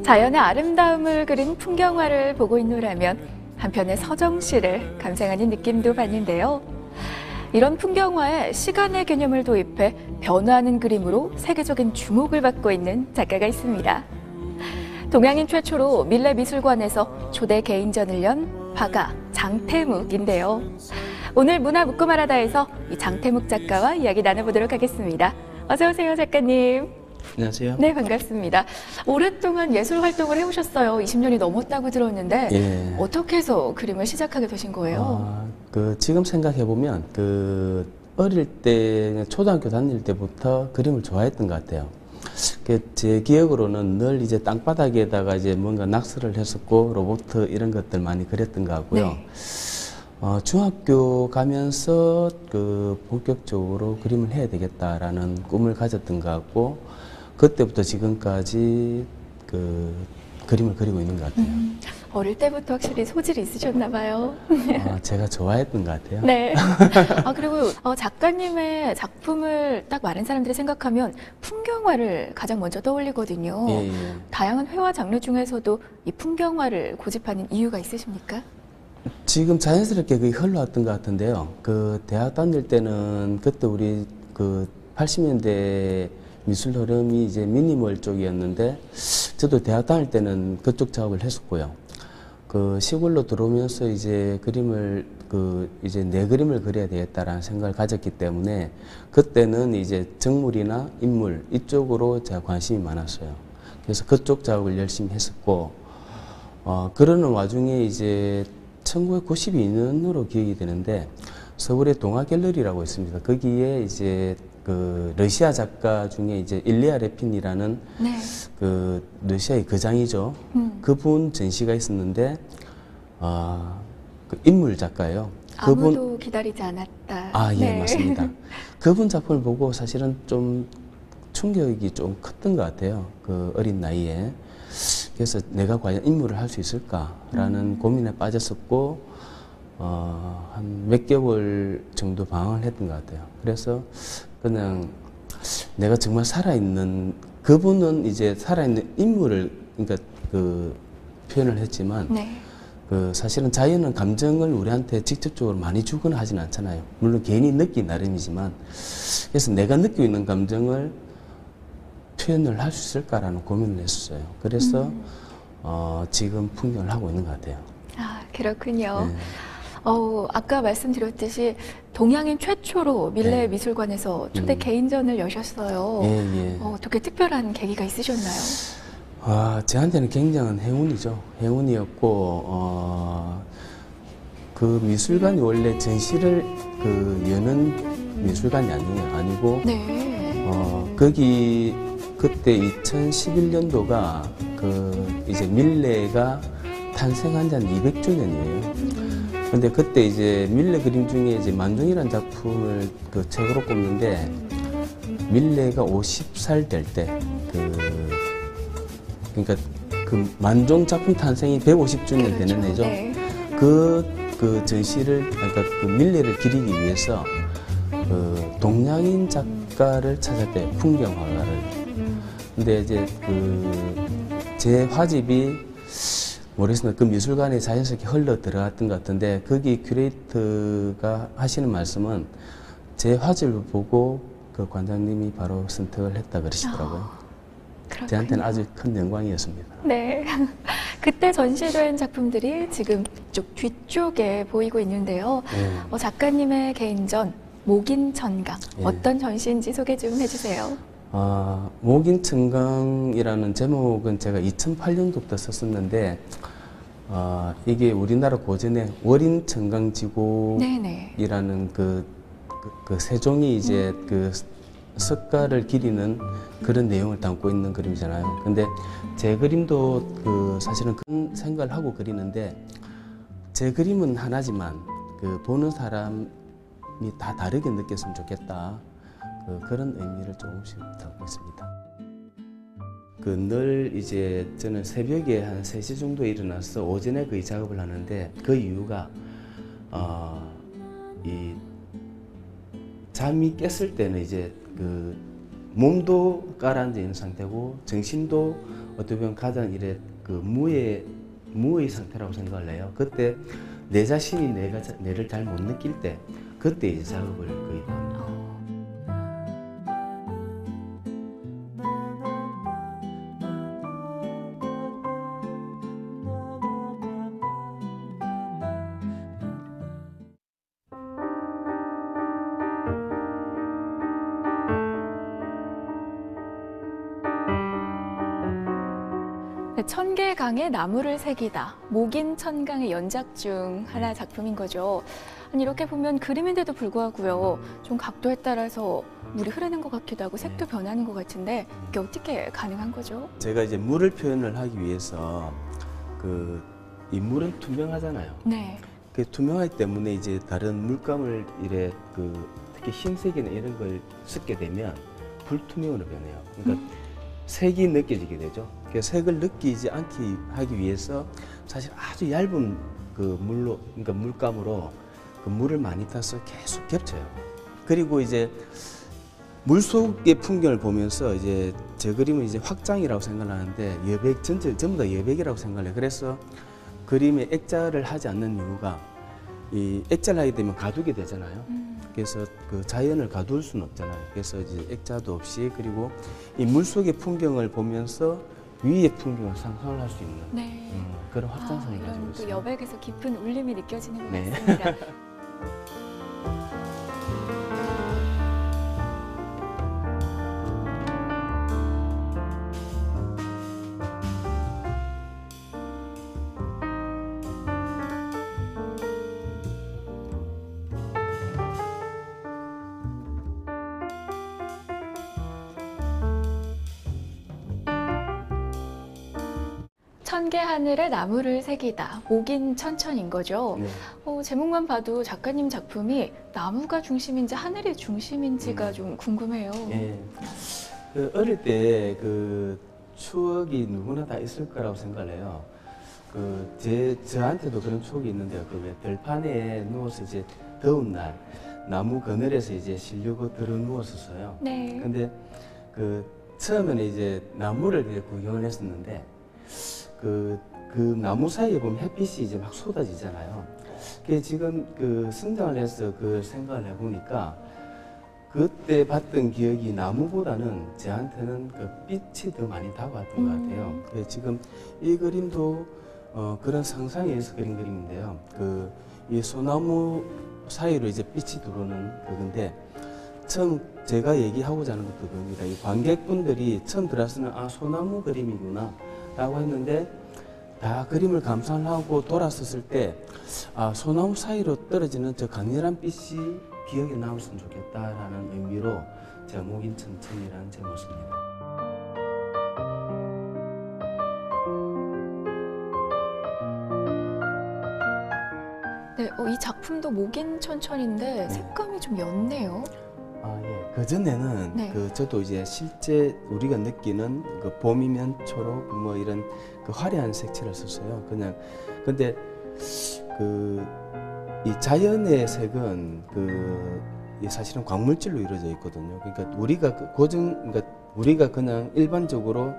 자연의 아름다움을 그린 풍경화를 보고 있노라면 한편의 서정시를 감상하는 느낌도 받는데요. 이런 풍경화에 시간의 개념을 도입해 변화하는 그림으로 세계적인 주목을 받고 있는 작가가 있습니다. 동양인 최초로 밀레미술관에서 초대 개인전을 연 화가 장태묵인데요. 오늘 문화 묻고 말하다에서 이 장태묵 작가와 이야기 나눠보도록 하겠습니다. 어서 오세요, 작가님. 안녕하세요. 네, 반갑습니다. 오랫동안 예술 활동을 해오셨어요. 20년이 넘었다고 들었는데 예. 어떻게 해서 그림을 시작하게 되신 거예요? 지금 생각해보면 어릴 때 초등학교 다닐 때부터 그림을 좋아했던 것 같아요. 제 기억으로는 늘 이제 땅바닥에다가 이제 뭔가 낙서를 했었고 로봇 이런 것들 많이 그렸던 것 같고요. 네. 중학교 가면서 본격적으로 그림을 해야 되겠다라는 꿈을 가졌던 것 같고, 그때부터 지금까지 그림을 그리고 있는 것 같아요. 어릴 때부터 확실히 소질이 있으셨나 봐요. 제가 좋아했던 것 같아요. 네. 그리고 작가님의 작품을 딱 많은 사람들이 생각하면 풍경화를 가장 먼저 떠올리거든요. 예, 예. 다양한 회화 장르 중에서도 이 풍경화를 고집하는 이유가 있으십니까? 지금 자연스럽게 그게 흘러왔던 것 같은데요. 대학 다닐 때는 그때 우리 80년대 미술 흐름이 이제 미니멀 쪽이었는데, 저도 대학 다닐 때는 그쪽 작업을 했었고요. 시골로 들어오면서 이제 이제 내 그림을 그려야 되겠다라는 생각을 가졌기 때문에, 그때는 이제 정물이나 인물 이쪽으로 제가 관심이 많았어요. 그래서 그쪽 작업을 열심히 했었고, 그러는 와중에 이제 1992년으로 기억이 되는데, 서울에 동화갤러리라고 있습니다. 거기에 이제 러시아 작가 중에 이제 일리아 레핀이라는 네. 러시아의 거장이죠. 그분 전시가 있었는데, 인물 작가예요. 아무도 기다리지 않았다. 예, 네. 맞습니다. 그분 작품을 보고 사실은 좀 충격이 좀 컸던 것 같아요. 어린 나이에. 그래서 내가 과연 인물을 할 수 있을까라는 고민에 빠졌었고, 한 몇 개월 정도 방황을 했던 것 같아요. 그래서 그냥 내가 정말 살아있는, 그분은 이제 살아있는 인물을, 그러니까 표현을 했지만, 네. 사실은 자연은 감정을 우리한테 직접적으로 많이 주거나 하진 않잖아요. 물론 개인이 느끼기 나름이지만, 그래서 내가 느끼고 있는 감정을 표현을 할 수 있을까라는 고민을 했었어요. 그래서 지금 풍경을 하고 있는 것 같아요. 그렇군요. 네. 아까 말씀드렸듯이 동양인 최초로 밀레 미술관에서 초대 개인전을 여셨어요. 예. 어떻게 특별한 계기가 있으셨나요? 저한테는 굉장한 행운이죠. 행운이었고, 그 미술관이 원래 전시를 여는 미술관이 아니고, 네. 거기 그때 2011년도가 이제 밀레가 탄생한 지 한 200주년이에요. 근데 그때 이제 밀레 그림 중에 이제 만종이라는 작품을 책으로 꼽는데, 밀레가 50살 될 때, 그러니까 만종 작품 탄생이 150주년 되는 해죠. 네. 그 전시를, 그러니까 밀레를 기리기 위해서 동양인 작가를 찾았대요. 풍경화가를. 근데 이제 제 화집이 모르겠습니다. 미술관에 자연스럽게 흘러 들어갔던 것 같은데, 거기 큐레이터가 하시는 말씀은 제 화질을 보고 관장님이 바로 선택을 했다 그러시더라고요. 저한테는 아주 큰 영광이었습니다. 네. 그때 전시된 작품들이 지금 쪽 뒤쪽에 보이고 있는데요. 작가님의 개인전 목인천강, 어떤 전시인지 소개 좀 해주세요. 목인천강이라는 제목은 제가 2008년도부터 썼었는데, 이게 우리나라 고전의 월인천강지곡이라는 세종이 이제 석가를 기리는 그런 내용을 담고 있는 그림이잖아요. 근데 제 그림도 사실은 그런 생각을 하고 그리는데, 제 그림은 하나지만 보는 사람이 다 다르게 느꼈으면 좋겠다. 그런 의미를 조금씩 담고 있습니다. 늘 이제 저는 새벽에 한 3시 정도에 일어나서 오전에 이 작업을 하는데, 그 이유가 이 잠이 깼을 때는 이제 몸도 가라앉아 있는 상태고 정신도 어떻게 보면 가장 이래 그 무의 상태라고 생각을 해요. 그때 내 자신이 내를 잘 못 느낄 때 그때 이제 작업을 거의 다 합니다. 네, 천개강의 나무를 새기다. 목인천강의 연작 중 하나 작품인 거죠. 아니, 이렇게 보면 그림인데도 불구하고요. 좀 각도에 따라서 물이 흐르는 것 같기도 하고 색도 변하는 것 같은데 이게 어떻게 가능한 거죠? 제가 이제 물을 표현을 하기 위해서 이 물은 투명하잖아요. 네. 그 투명하기 때문에 이제 다른 물감을 이래 특히 흰색이나 이런 걸 섞게 되면 불투명으로 변해요. 그러니까 색이 느껴지게 되죠. 그 색을 느끼지 않게 하기 위해서 사실 아주 얇은 그러니까 물감으로 그 물을 많이 타서 계속 겹쳐요. 그리고 이제 물 속의 풍경을 보면서 이제 제 그림은 이제 확장이라고 생각하는데 여백 전부 다 여백이라고 생각해요. 그래서 그림에 액자를 하지 않는 이유가 이 액자를 하게 되면 가두게 되잖아요. 그래서 그 자연을 가둘 수는 없잖아요. 그래서 이제 액자도 없이 그리고 이 물속의 풍경을 보면서 위의 풍경을 상상을 할 수 있는 네. 그런 확장성을 가지고 이런 또 있어요. 여백에서 깊은 울림이 느껴지는 것 네. 같습니다. 천개 하늘에 나무를 새기다. 목인천천인 거죠. 네. 제목만 봐도 작가님 작품이 나무가 중심인지 하늘이 중심인지가 좀 궁금해요. 예. 그 어릴 때 그 추억이 누구나 다 있을 거라고 생각을 해요. 저한테도 그런 추억이 있는데요. 왜 들판에 누워서 이제 더운 날 나무 그늘에서 이제 쉬려고 들어 누웠었어요. 네. 근데 처음에는 이제 나무를 이제 구경을 했었는데 그 나무 사이에 보면 햇빛이 이제 막 쏟아지잖아요. 그게 지금 성장을 해서 그 생각을 해보니까 그때 봤던 기억이 나무보다는 저한테는 그 빛이 더 많이 다가왔던 것 같아요. 지금 이 그림도 그런 상상에 의해서 그린 그림인데요. 이 소나무 사이로 이제 빛이 들어오는 그건데 처음 제가 얘기하고자 하는 것도 그겁니다. 이 관객분들이 처음 들어서는 소나무 그림이구나 라고 했는데 다 그림을 감상하고 돌아섰을 때 소나무 사이로 떨어지는 저 강렬한 빛이 기억에 남았으면 좋겠다라는 의미로 제가 목인천천이라는 제목을 씁니다. 네, 이 작품도 목인천천인데 색감이 좀 옅네요. 예. 그전에는 네. 저도 이제 실제 우리가 느끼는 봄이면 초록 뭐 이런 화려한 색채를 썼어요. 근데 이 자연의 색은 사실은 광물질로 이루어져 있거든요. 그러니까 우리가 그냥 일반적으로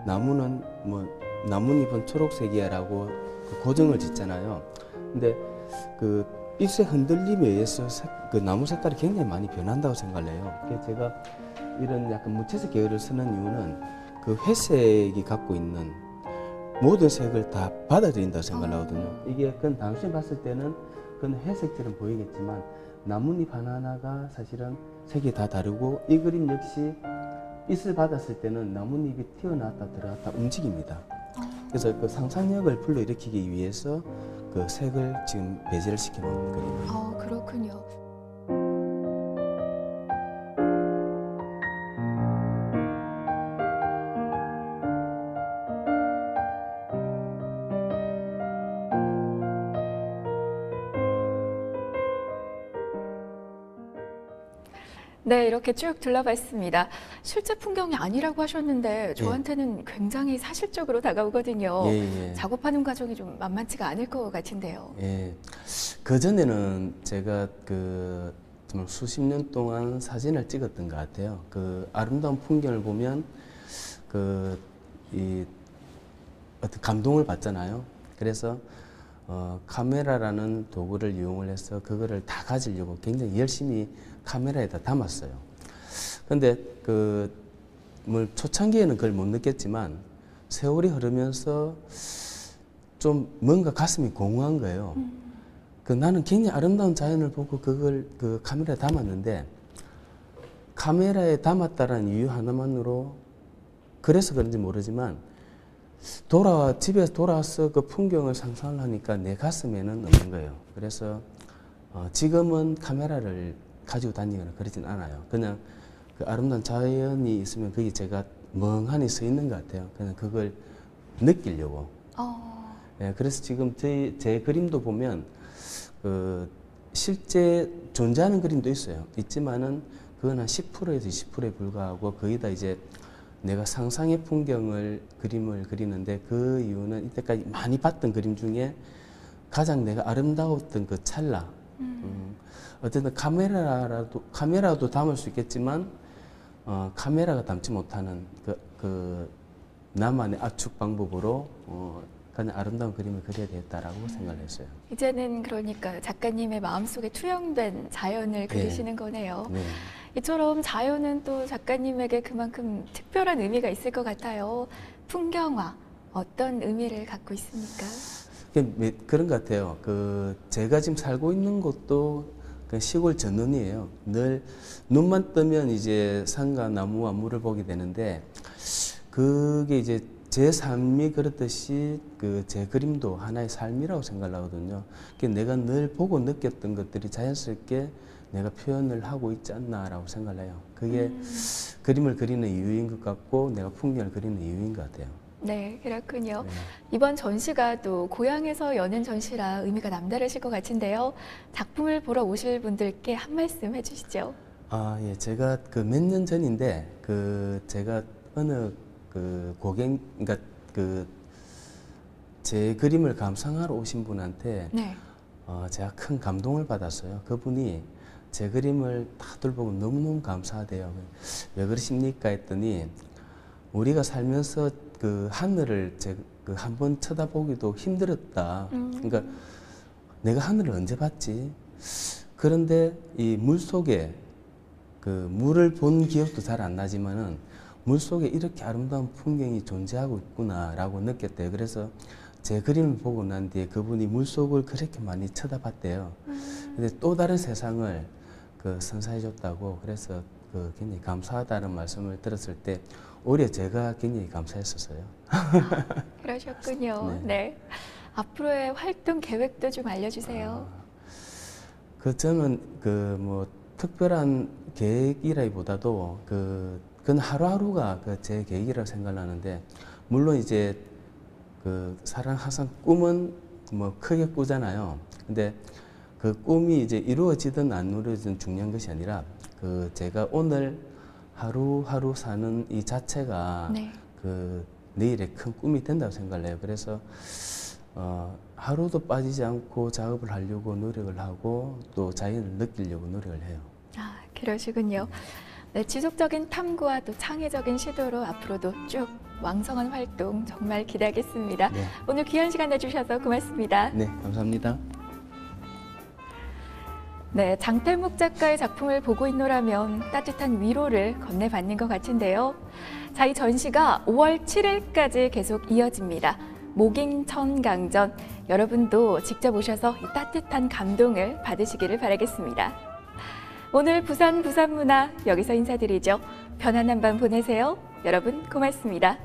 나무는 뭐 나뭇잎은 초록색이야라고 고정을 짓잖아요. 근데 빛의 흔들림에 의해서 나무 색깔이 굉장히 많이 변한다고 생각을 해요. 그래서 제가 이런 약간 무채색 계열을 쓰는 이유는 회색이 갖고 있는 모든 색을 다 받아들인다고 생각을 하거든요. 이게 그건 단순히 봤을 때는 그건 회색처럼 보이겠지만 나뭇잎 하나하나가 사실은 색이 다 다르고 이 그림 역시 빛을 받았을 때는 나뭇잎이 튀어나왔다 들어갔다 움직입니다. 그래서 그 상상력을 불러일으키기 위해서 색을 지금 배제를 시켜놓은 그림이에요. 그렇군요. 네, 이렇게 쭉 둘러봤습니다. 실제 풍경이 아니라고 하셨는데 저한테는 굉장히 사실적으로 다가오거든요. 예. 작업하는 과정이 좀 만만치가 않을 것 같은데요. 예. 그전에는 제가 정말 수십 년 동안 사진을 찍었던 것 같아요. 아름다운 풍경을 보면 이 어떤 감동을 받잖아요. 그래서 카메라라는 도구를 이용을 해서 그거를 다 가지려고 굉장히 열심히 카메라에다 담았어요. 근데 뭐 초창기에는 그걸 못 느꼈지만 세월이 흐르면서 좀 뭔가 가슴이 공허한 거예요. 나는 굉장히 아름다운 자연을 보고 그걸 카메라에 담았는데 카메라에 담았다라는 이유 하나만으로 그래서 그런지 모르지만 집에서 돌아와서 그 풍경을 상상을 하니까 내 가슴에는 없는 거예요. 그래서 지금은 카메라를 가지고 다니거나 그러진 않아요. 그냥 그 아름다운 자연이 있으면 거기 제가 멍하니 서 있는 것 같아요. 그냥 그걸 느끼려고. 예, 그래서 지금 제 그림도 보면 실제 존재하는 그림도 있지만은 그건 한 10%에서 20%에 불과하고 거의 다 이제 내가 상상의 그림을 그리는데 그 이유는 이때까지 많이 봤던 그림 중에 가장 내가 아름다웠던 그 찰나. 어쨌든 카메라도 담을 수 있겠지만 카메라가 담지 못하는 나만의 압축 방법으로 그냥 아름다운 그림을 그려야 되겠다라고 생각을 했어요. 이제는 그러니까 작가님의 마음속에 투영된 자연을 그리시는 거네요. 네. 이처럼 자연은 또 작가님에게 그만큼 특별한 의미가 있을 것 같아요. 풍경화, 어떤 의미를 갖고 있습니까? 그런 것 같아요. 제가 지금 살고 있는 곳도 시골 전원이에요. 늘 눈만 뜨면 이제 산과 나무와 물을 보게 되는데 그게 이제 제 삶이 그렇듯이 제 그림도 하나의 삶이라고 생각을 하거든요. 내가 늘 보고 느꼈던 것들이 자연스럽게 내가 표현을 하고 있지 않나라고 생각을 해요. 그게 그림을 그리는 이유인 것 같고 내가 풍경을 그리는 이유인 것 같아요. 네, 그렇군요. 네. 이번 전시가 또 고향에서 여는 전시라 의미가 남다르실 것 같은데요. 작품을 보러 오실 분들께 한 말씀 해주시죠. 예, 제가 몇 년 전인데 제가 어느 그러니까 제 그림을 감상하러 오신 분한테 네. 제가 큰 감동을 받았어요. 그분이 제 그림을 다들 보고 너무너무 감사하대요. 왜 그러십니까 했더니 우리가 살면서 하늘을 한번 쳐다보기도 힘들었다. 그러니까 내가 하늘을 언제 봤지? 그런데 이 물 속에 물을 본 기억도 잘 안 나지만은 물 속에 이렇게 아름다운 풍경이 존재하고 있구나라고 느꼈대요. 그래서 제 그림을 보고 난 뒤에 그분이 물 속을 그렇게 많이 쳐다봤대요. 근데 또 다른 세상을 선사해 줬다고 그래서 굉장히 감사하다는 말씀을 들었을 때 오히려 제가 굉장히 감사했었어요. 그러셨군요. 네. 네. 앞으로의 활동 계획도 좀 알려주세요. 저는 뭐 특별한 계획이라기보다도 그건 하루하루가 제 계획이라고 생각하는데 물론 이제 사람 항상 꿈은 뭐 크게 꾸잖아요. 근데 그 꿈이 이제 이루어지든 안 이루어지든 중요한 것이 아니라 제가 오늘 하루하루 사는 이 자체가 네. 내일의 큰 꿈이 된다고 생각을 해요. 그래서 하루도 빠지지 않고 작업을 하려고 노력을 하고 또 자연을 느끼려고 노력을 해요. 그러시군요. 네, 지속적인 탐구와 또 창의적인 시도로 앞으로도 쭉 왕성한 활동 정말 기대하겠습니다. 네. 오늘 귀한 시간 내주셔서 고맙습니다. 네, 감사합니다. 네, 장태묵 작가의 작품을 보고 있노라면 따뜻한 위로를 건네받는 것 같은데요. 자, 이 전시가 5월 7일까지 계속 이어집니다. 목잉천강전, 여러분도 직접 오셔서 이 따뜻한 감동을 받으시기를 바라겠습니다. 오늘 부산문화 여기서 인사드리죠. 편안한 밤 보내세요. 여러분 고맙습니다.